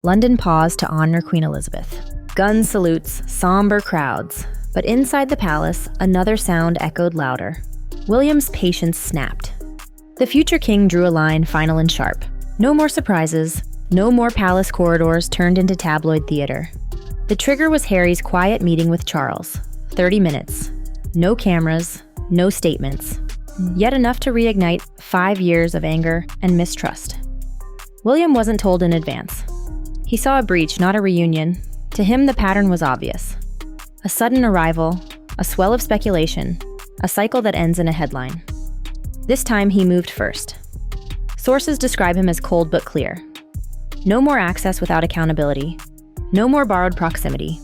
London paused to honor Queen Elizabeth. Gun salutes, somber crowds. But inside the palace, another sound echoed louder. William's patience snapped. The future king drew a line final and sharp. No more surprises, no more palace corridors turned into tabloid theater. The trigger was Harry's quiet meeting with Charles. 30 minutes. No cameras, no statements. Yet enough to reignite 5 years of anger and mistrust. William wasn't told in advance. He saw a breach, not a reunion. To him, the pattern was obvious. A sudden arrival, a swell of speculation, a cycle that ends in a headline. This time, he moved first. Sources describe him as cold but clear. No more access without accountability. No more borrowed proximity.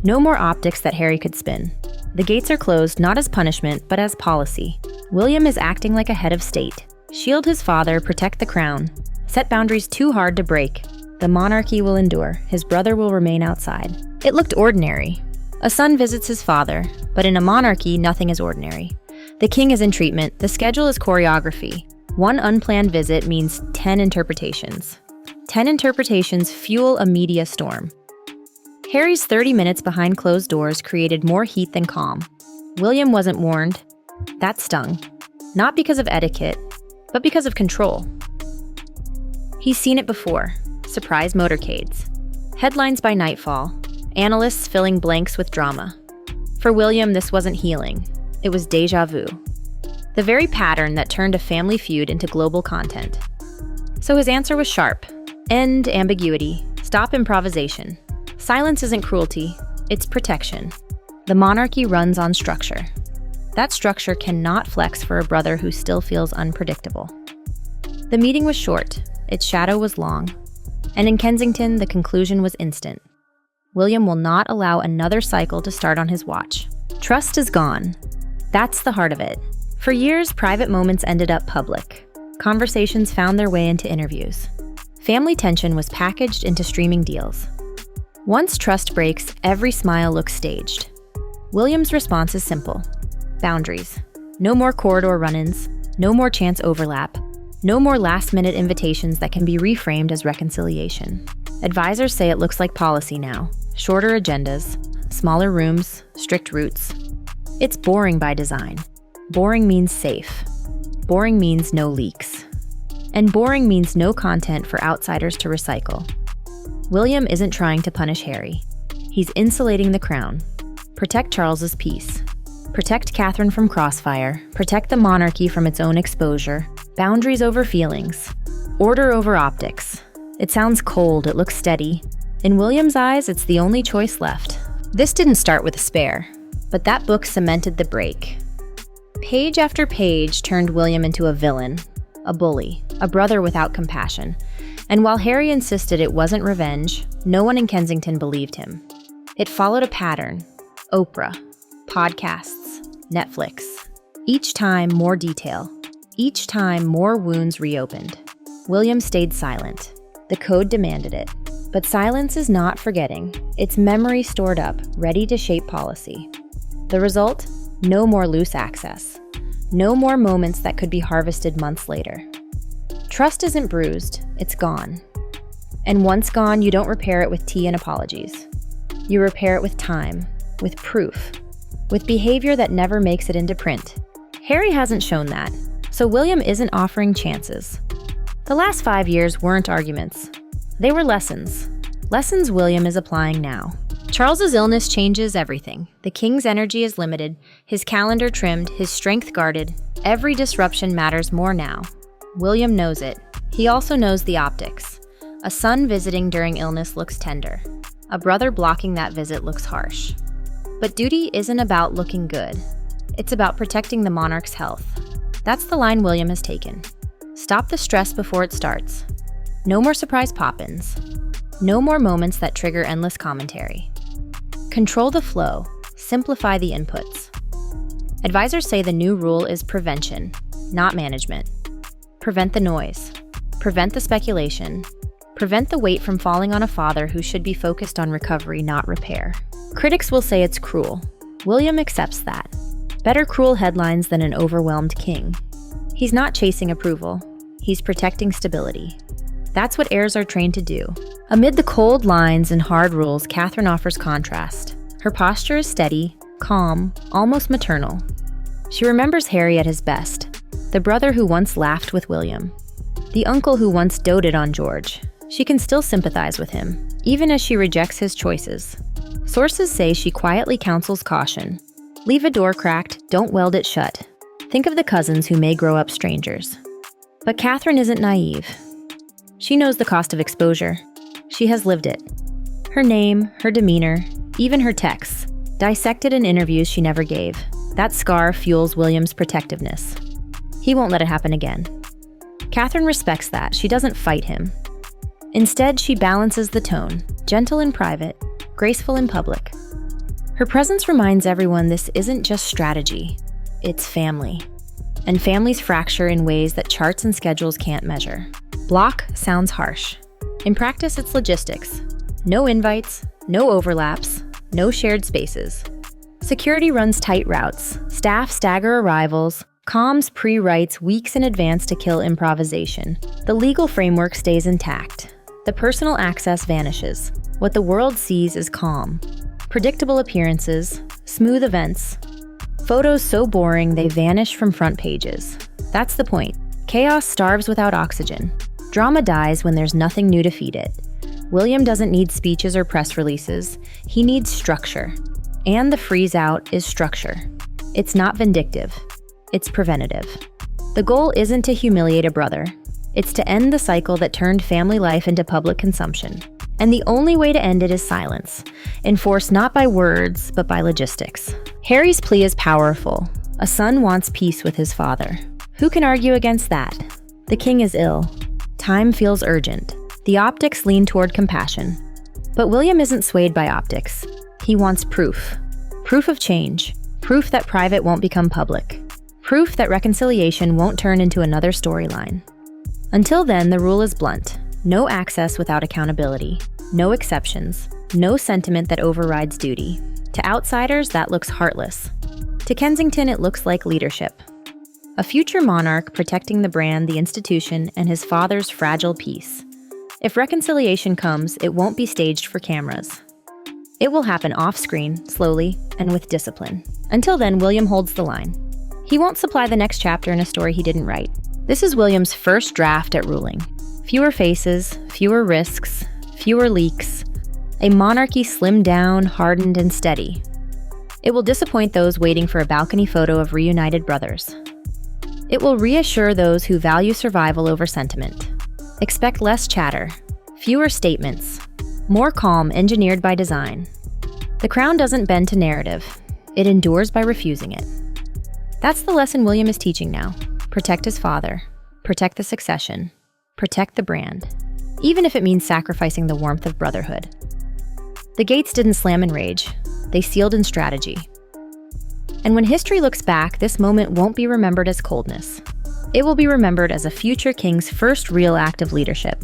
No more optics that Harry could spin. The gates are closed not as punishment, but as policy. William is acting like a head of state. Shield his father, protect the crown. Set boundaries too hard to break. The monarchy will endure. His brother will remain outside. It looked ordinary. A son visits his father, but in a monarchy, nothing is ordinary. The king is in treatment. The schedule is choreography. One unplanned visit means 10 interpretations. 10 interpretations fuel a media storm. Harry's 30 minutes behind closed doors created more heat than calm. William wasn't warned. That stung. Not because of etiquette, but because of control. He's seen it before. Surprise motorcades. Headlines by nightfall. Analysts filling blanks with drama. For William, this wasn't healing. It was déjà vu. The very pattern that turned a family feud into global content. So his answer was sharp. End ambiguity. Stop improvisation. Silence isn't cruelty, it's protection. The monarchy runs on structure. That structure cannot flex for a brother who still feels unpredictable. The meeting was short, its shadow was long, and in Kensington, the conclusion was instant. William will not allow another cycle to start on his watch. Trust is gone. That's the heart of it. For years, private moments ended up public. Conversations found their way into interviews. Family tension was packaged into streaming deals. Once trust breaks, every smile looks staged. William's response is simple. Boundaries. No more corridor run-ins, no more chance overlap, no more last-minute invitations that can be reframed as reconciliation. Advisors say it looks like policy now. Shorter agendas, smaller rooms, strict routes. It's boring by design. Boring means safe. Boring means no leaks. And boring means no content for outsiders to recycle. William isn't trying to punish Harry. He's insulating the crown. Protect Charles's peace. Protect Catherine from crossfire. Protect the monarchy from its own exposure. Boundaries over feelings. Order over optics. It sounds cold, it looks steady. In William's eyes, it's the only choice left. This didn't start with a spare, but that book cemented the break. Page after page turned William into a villain, a bully, a brother without compassion. And while Harry insisted it wasn't revenge, no one in Kensington believed him. It followed a pattern. Oprah, podcasts, Netflix. Each time, more detail. Each time, more wounds reopened. William stayed silent. The code demanded it. But silence is not forgetting. It's memory stored up, ready to shape policy. The result? No more loose access. No more moments that could be harvested months later. Trust isn't bruised, it's gone. And once gone, you don't repair it with tea and apologies. You repair it with time, with proof, with behavior that never makes it into print. Harry hasn't shown that, so William isn't offering chances. The last 5 years weren't arguments. They were lessons. Lessons William is applying now. Charles's illness changes everything. The king's energy is limited, his calendar trimmed, his strength guarded. Every disruption matters more now. William knows it. He also knows the optics. A son visiting during illness looks tender. A brother blocking that visit looks harsh. But duty isn't about looking good. It's about protecting the monarch's health. That's the line William has taken. Stop the stress before it starts. No more surprise pop-ins. No more moments that trigger endless commentary. Control the flow. Simplify the inputs. Advisors say the new rule is prevention, not management. Prevent the noise. Prevent the speculation. Prevent the weight from falling on a father who should be focused on recovery, not repair. Critics will say it's cruel. William accepts that. Better cruel headlines than an overwhelmed king. He's not chasing approval. He's protecting stability. That's what heirs are trained to do. Amid the cold lines and hard rules, Catherine offers contrast. Her posture is steady, calm, almost maternal. She remembers Harry at his best, the brother who once laughed with William, the uncle who once doted on George. She can still sympathize with him, even as she rejects his choices. Sources say she quietly counsels caution. Leave a door cracked, don't weld it shut. Think of the cousins who may grow up strangers. But Catherine isn't naive. She knows the cost of exposure. She has lived it. Her name, her demeanor, even her texts, dissected in interviews she never gave. That scar fuels William's protectiveness. He won't let it happen again. Catherine respects that. She doesn't fight him. Instead, she balances the tone, gentle in private, graceful in public. Her presence reminds everyone this isn't just strategy, it's family. And families fracture in ways that charts and schedules can't measure. Block sounds harsh. In practice, it's logistics. No invites, no overlaps, no shared spaces. Security runs tight routes, staff stagger arrivals, comms pre-writes weeks in advance to kill improvisation. The legal framework stays intact. The personal access vanishes. What the world sees is calm. Predictable appearances, smooth events. Photos so boring they vanish from front pages. That's the point. Chaos starves without oxygen. Drama dies when there's nothing new to feed it. William doesn't need speeches or press releases. He needs structure. And the freeze out is structure. It's not vindictive. It's preventative. The goal isn't to humiliate a brother. It's to end the cycle that turned family life into public consumption. And the only way to end it is silence, enforced not by words, but by logistics. Harry's plea is powerful. A son wants peace with his father. Who can argue against that? The king is ill. Time feels urgent. The optics lean toward compassion. But William isn't swayed by optics. He wants proof. Proof of change. Proof that private won't become public. Proof that reconciliation won't turn into another storyline. Until then, the rule is blunt. No access without accountability. No exceptions. No sentiment that overrides duty. To outsiders, that looks heartless. To Kensington, it looks like leadership. A future monarch protecting the brand, the institution, and his father's fragile peace. If reconciliation comes, it won't be staged for cameras. It will happen off-screen, slowly, and with discipline. Until then, William holds the line. He won't supply the next chapter in a story he didn't write. This is William's first draft at ruling. Fewer faces, fewer risks, fewer leaks. A monarchy slimmed down, hardened, and steady. It will disappoint those waiting for a balcony photo of reunited brothers. It will reassure those who value survival over sentiment. Expect less chatter, fewer statements, more calm engineered by design. The crown doesn't bend to narrative. It endures by refusing it. That's the lesson William is teaching now. Protect his father. Protect the succession. Protect the brand. Even if it means sacrificing the warmth of brotherhood. The gates didn't slam in rage. They sealed in strategy. And when history looks back, this moment won't be remembered as coldness. It will be remembered as a future king's first real act of leadership.